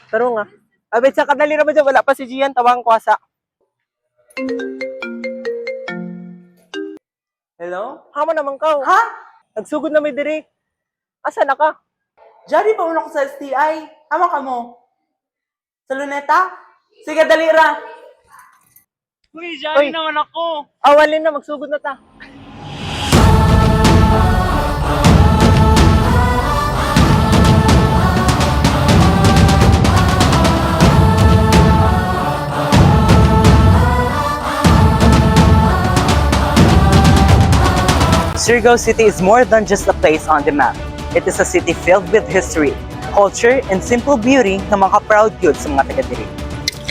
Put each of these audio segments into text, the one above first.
Taro nga. Abit sa kadali naman dyan, wala pa si Gian, tawang kwasa. Hello? Hamo naman ka. Ha? Nagsugod na may diri. Asa na ka? Jari pa ulo ko sa STI. Ama ka mo. Sa luneta? Sige, dali ra. Uy, Jari naman ako. Awalin na, magsugod na ta. Surigao City is more than just a place on the map. It is a city filled with history, culture, and simple beauty na maka-proud yun sa mga taga-diri.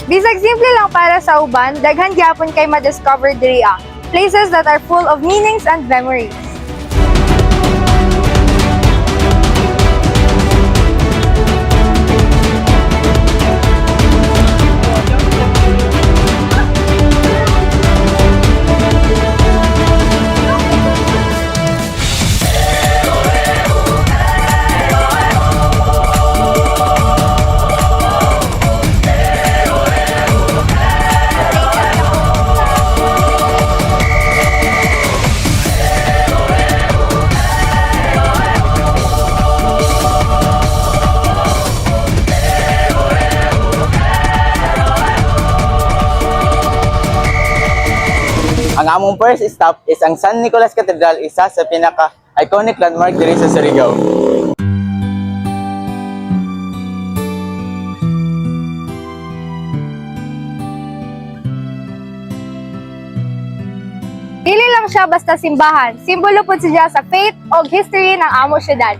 Bisag simple lang para sa uban, daghan gyapon kay ma-discover diri places that are full of meanings and memories. Ang among first stop is ang San Nicolas Cathedral, isa sa pinaka-iconic landmark diri sa Surigao. Dili lang siya basta simbahan, simbolo pud siya sa faith o history ng amo syudad.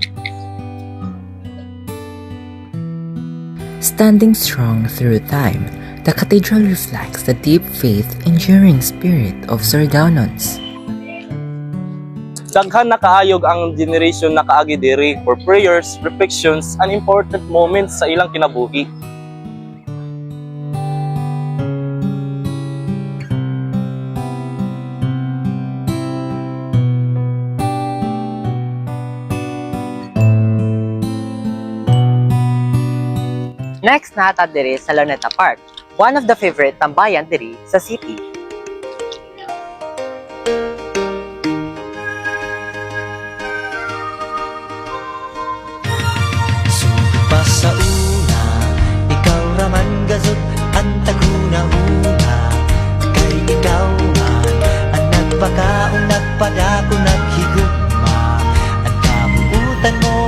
Standing strong through time, the cathedral reflects the deep faith, enduring spirit of Surigaonons. Daghan na kaayog ang generation na kaagi diri for prayers, reflections, and important moments sa ilang kinabuhi. Next nata diri sa Luneta Park, one of the favorite tambayan diri sa city. Sugod pa sa una, ikaw raman gazot ang taguna-una. Kay ikaw man, ang nagpakaong nagpadako naghigugma. Ang kabuutan mo,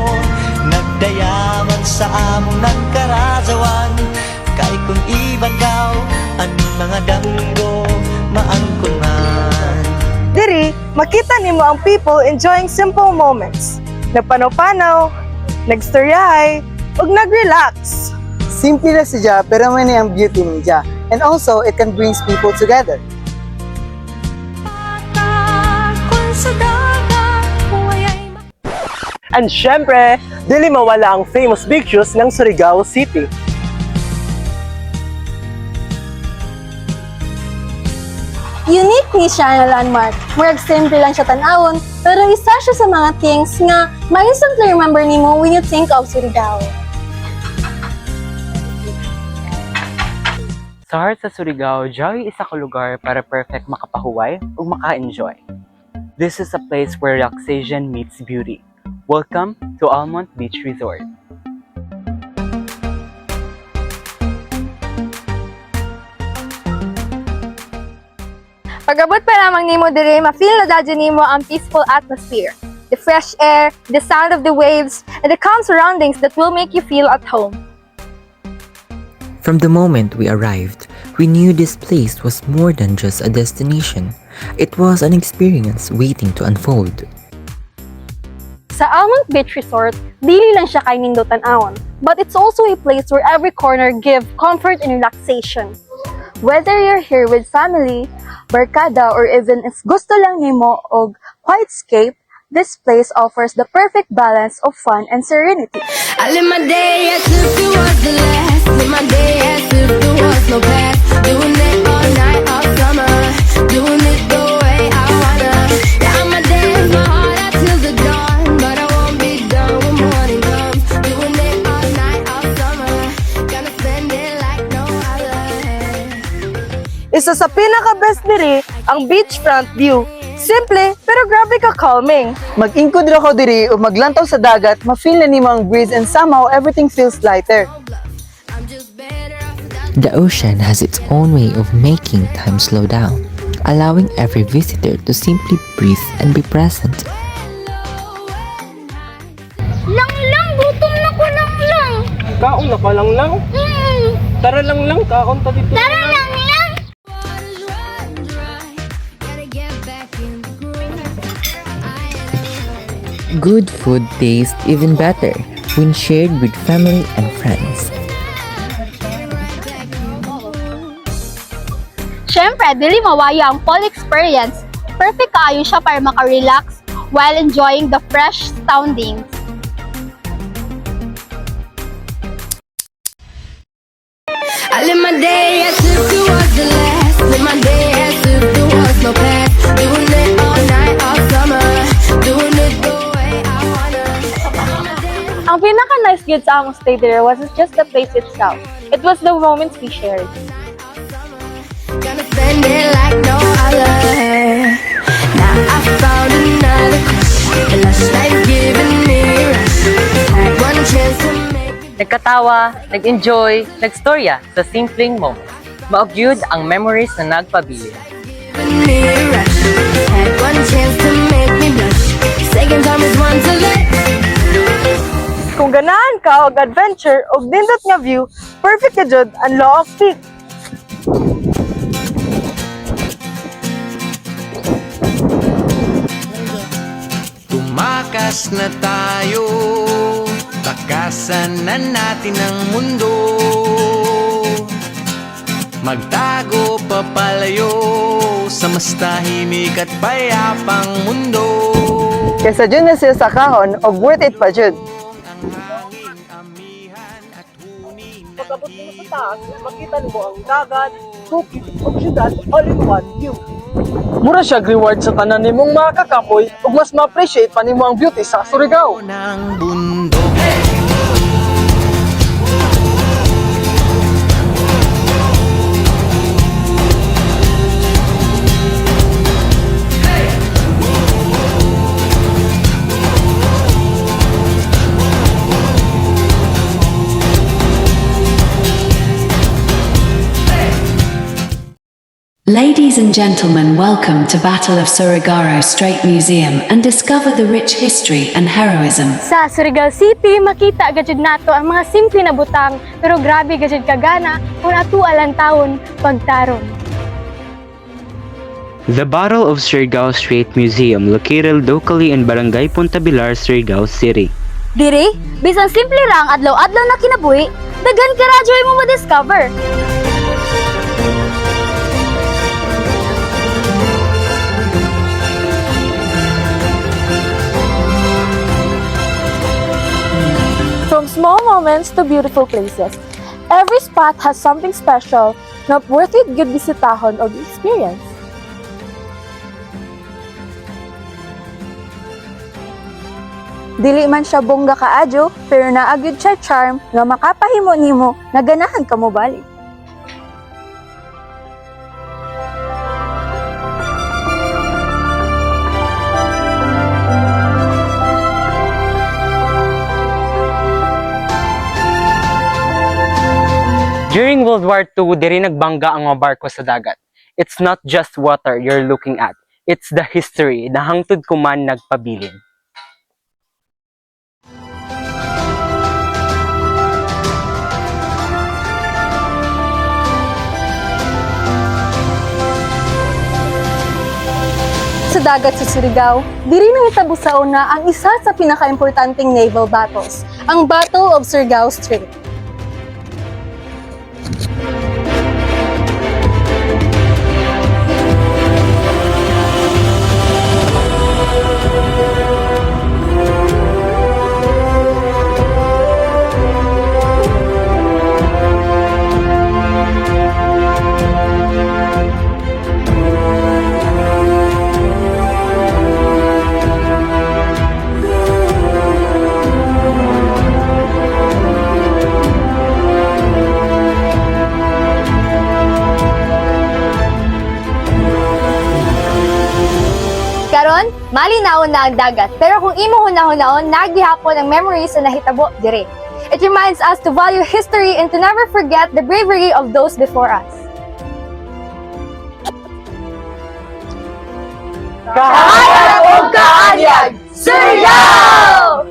nagdayaman sa among nagkarazawan. Kay kung iban kaw, ang mga damgo maangkon man. Diri, makita nimo ang people enjoying simple moments. Nagpanaw-panaw, nagstoryahay, ug nag-relax. Simple na siya pero may ang beauty niya. And also, it can bring people together. And syempre, dili mawala ang famous beaches ng Surigao City. Unique ni siya na landmark. Murag simple lang siya tanawon, pero isa siya sa mga things nga ma-instantly remember nimo when you think of Surigao. Sa heart sa Surigao, Joy isa ka lugar para perfect makapahuway ug maka-enjoy. This is a place where relaxation meets beauty. Welcome to Almont Beach Resort. Pagabot pa lamang nimo diri, ma-feel na dadyo nimo ang peaceful atmosphere, the fresh air, the sound of the waves, and the calm surroundings that will make you feel at home. From the moment we arrived, we knew this place was more than just a destination. It was an experience waiting to unfold. Sa Almont Beach Resort, dili lang siya kay nindutan awon, but it's also a place where every corner give comfort and relaxation. Whether you're here with family, barkada, or even if gusto lang nimo og quiet escape, this place offers the perfect balance of fun and serenity. I live my day as if it was the last. Live my day as if there was no past. Doing it all night, all summer. Doing it the way I wanna. Yeah, I'ma dance my heart out till the dawn, but I won't be done when morning comes. Doing it all night, all summer. Gonna stay Isa sa pinaka-best diri ang beachfront view. Simple, pero grabe ka calming. Mag-ingkod ra ko diri o maglantaw sa dagat, ma-feel na nimo ang breeze and somehow everything feels lighter. I'm just better off without The ocean has its own way of making time slow down, allowing every visitor to simply breathe and be present. Lang, gutom na ko lang. Kaon na ka lang. Tara lang, kaon ta dito. Tara lang. water's run dry. Gotta get back in the groove. Good food tastes even better when shared with family and friends. Siyempre, dili mawaya ang fall experience. Perfect kaayo siya para maka-relax while enjoying the fresh soundings. I live my day as if it was the last. Live my day as if there was no past. Doing it all night, all summer. Doing it the way I wanna. Ang pinaka-nice good sa among stay there wasn't just the place itself. It was the moments we shared. Gonna spend it like no other. Now I found another crush. And lush life giving me a rush. Had one chance to make it. Nagkatawa, nag-enjoy, nagstorya sa simpleng moments. Maugyud ang memories na nagpabilin. Giving me a rush. Had one chance to make me blush. Second time is one to let. Kung ganahan ka og adventure og nindot nga view, perfect ka jud ang Law of Peak. Tumakas na tayo, takasan na natin ang mundo. Magtago papalayo sa mas tahimik at payapang mundo. Kaysa dyan na siya sa kahon o worth it pa jud. Ang hangin, amihan at hunin. Pagkabot mo sa taas, makita mo ang dagat, bukid, ug syudad all in one view. Mura siya reward sa tanan nimong mga kakapoy ug mas ma-appreciate pa nimo ang beauty sa Surigao. Ng bundok. Ladies and gentlemen, welcome to Battle of Surigao Strait Museum and discover the rich history and heroism. Sa Surigao City, makita gajud nato ang mga simple na butang pero grabe gajud kagana kung atualan taon pagtaron. The Battle of Surigao Strait Museum located locally in Barangay Punta Bilar, Surigao City. Diri, bisan simple ra ang adlaw-adlaw na kinabuhi, daghan ka radyo mo ma-discover. From small moments to beautiful places, every spot has something special na worth it good bisitahon o experience. Dili man siya bongga kaadyo, pero naagid siya charm nga makapahimo nimo na ganahan ka mo balik. During World War II, diri nagbangga ang mga barko sa dagat. It's not just water you're looking at. It's the history na hangtod kuman nagpabilin. Sa dagat sa Surigao, diri nahitabo sa una ang isa sa pinaka-importanting naval battles, ang Battle of Surigao Strait. malinawon na ang dagat, pero kung imo hunahunahon, nagihapon ang memories na nahitabo dire. It reminds us to value history and to never forget the bravery of those before us. Kahayag o kaanyag, Surigao!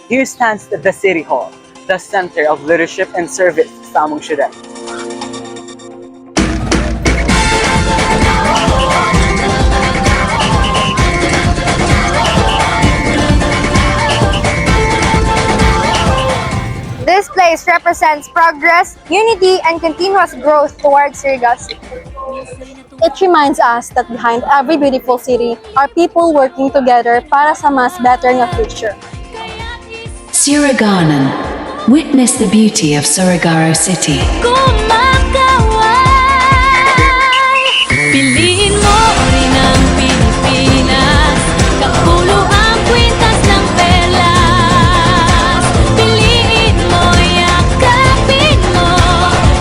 Here stands the City Hall, the center of leadership and service sa among syudad. This place represents progress, unity, and continuous growth towards Surigao City. It reminds us that behind every beautiful city are people working together para sa mas better na future. Surigao. Witness the beauty of Surigao City. Piliin mo rin ang Pilipinas, kapulo ang kwintas ng perlas. Piliin mo, yakapin mo,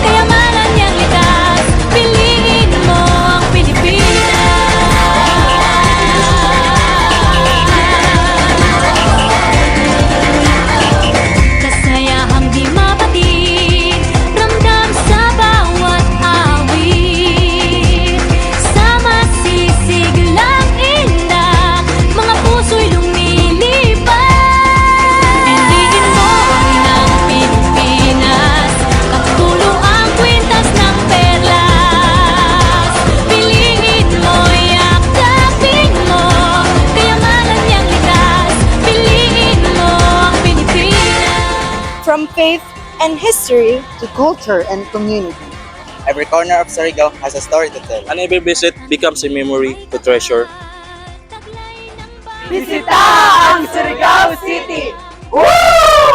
kayamanan niyang likas. Piliin mo ang Pilipinas. Kasayahang di mapatid, ramdam sa bawat awit. Sama sisiglang indah, mga puso'y lumilipad. Piliin mo ang Pilipinas, kapulo ang kwintas ng perlas. Piliin mo, yakapin mo, kayamanan niyang likas. Piliin mo ang Pilipinas. From faith and history, To culture and community. Every corner of Surigao has a story to tell. And every visit becomes a memory to treasure. Bisita ang Surigao City! Woo!